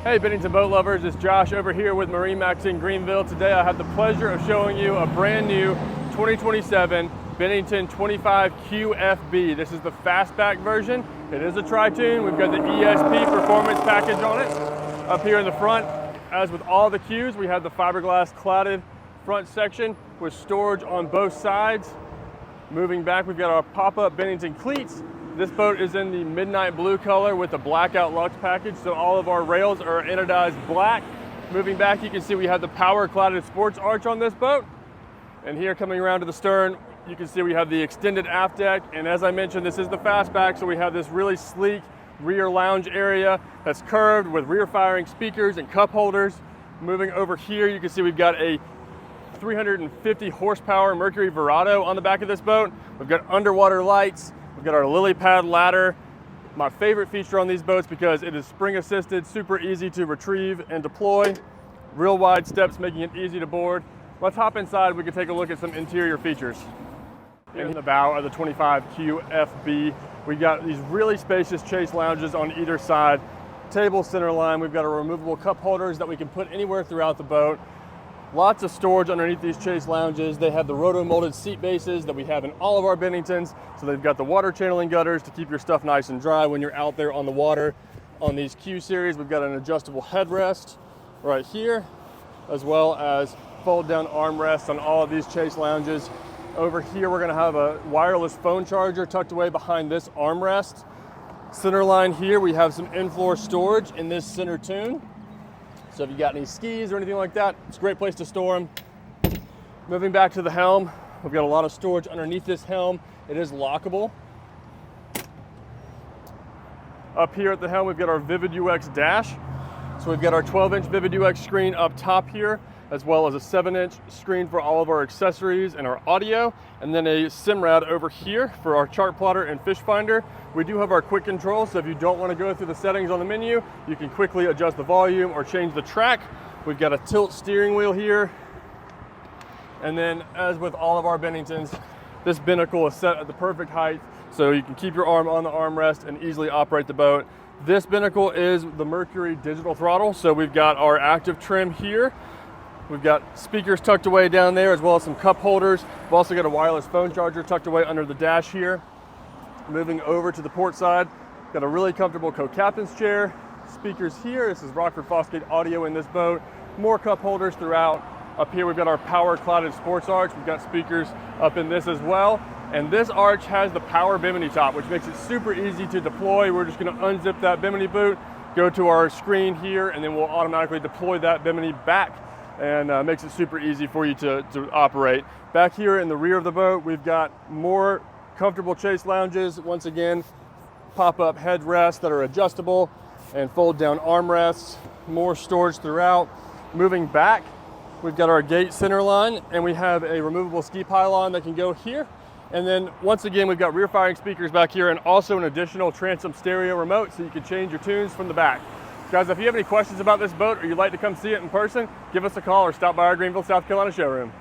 Hey Bennington boat lovers, it's Josh over here with MarineMax in Greenville. Today I have the pleasure of showing you a brand new 2027 Bennington 25 QFB. This is the fastback version. It is a tri-tune. We've got the ESP performance package on it. Up here in the front, as with all the Qs, we have the fiberglass cladded front section with storage on both sides. Moving back, we've got our pop-up Bennington cleats. This boat is in the midnight blue color with the blackout Lux package, so all of our rails are anodized black. Moving back, you can see we have the power cladded sports arch on this boat. And here coming around to the stern, you can see we have the extended aft deck. And as I mentioned, this is the fastback, so we have this really sleek rear lounge area that's curved with rear firing speakers and cup holders. Moving over here, you can see we've got a 350 horsepower Mercury Verado on the back of this boat. We've got underwater lights. We've got our lily pad ladder. My favorite feature on these boats because it is spring assisted, super easy to retrieve and deploy. Real wide steps making it easy to board. Let's hop inside, we can take a look at some interior features. In the bow of the 25 QFB, we've got these really spacious chase lounges on either side. Table center line, we've got our removable cup holders that we can put anywhere throughout the boat. Lots of storage underneath these chase lounges. They have the roto-molded seat bases that we have in all of our Benningtons. So they've got the water channeling gutters to keep your stuff nice and dry when you're out there on the water. On these Q series, we've got an adjustable headrest right here, as well as fold down armrests on all of these chase lounges. Over here, we're gonna have a wireless phone charger tucked away behind this armrest. Center line here, we have some in-floor storage in this center tune. So if you got any skis or anything like that, it's a great place to store them. Moving back to the helm, we've got a lot of storage underneath this helm. It is lockable. Up here at the helm, we've got our Vivid UX dash. So we've got our 12-inch Vivid UX screen up top here, as well as a 7-inch screen for all of our accessories and our audio, and then a Simrad over here for our chart plotter and fish finder. We do have our quick control, so if you don't want to go through the settings on the menu, you can quickly adjust the volume or change the track. We've got a tilt steering wheel here. And then, as with all of our Benningtons, this binnacle is set at the perfect height, so you can keep your arm on the armrest and easily operate the boat. This binnacle is the Mercury digital throttle, so we've got our active trim here. We've got speakers tucked away down there, as well as some cup holders. We've also got a wireless phone charger tucked away under the dash here. Moving over to the port side, got a really comfortable co-captain's chair. Speakers here, this is Rockford Fosgate audio in this boat. More cup holders throughout. Up here we've got our power cladded sports arch. We've got speakers up in this as well. And this arch has the power bimini top, which makes it super easy to deploy. We're just gonna unzip that bimini boot, go to our screen here, and then we'll automatically deploy that bimini back, and makes it super easy for you to operate. Back here in the rear of the boat, we've got more comfortable chase lounges. Once again, pop-up headrests that are adjustable and fold down armrests, more storage throughout. Moving back, we've got our gate center line, and we have a removable ski pylon that can go here. And then once again, we've got rear firing speakers back here and also an additional transom stereo remote so you can change your tunes from the back. Guys, if you have any questions about this boat or you'd like to come see it in person, give us a call or stop by our Greenville, South Carolina showroom.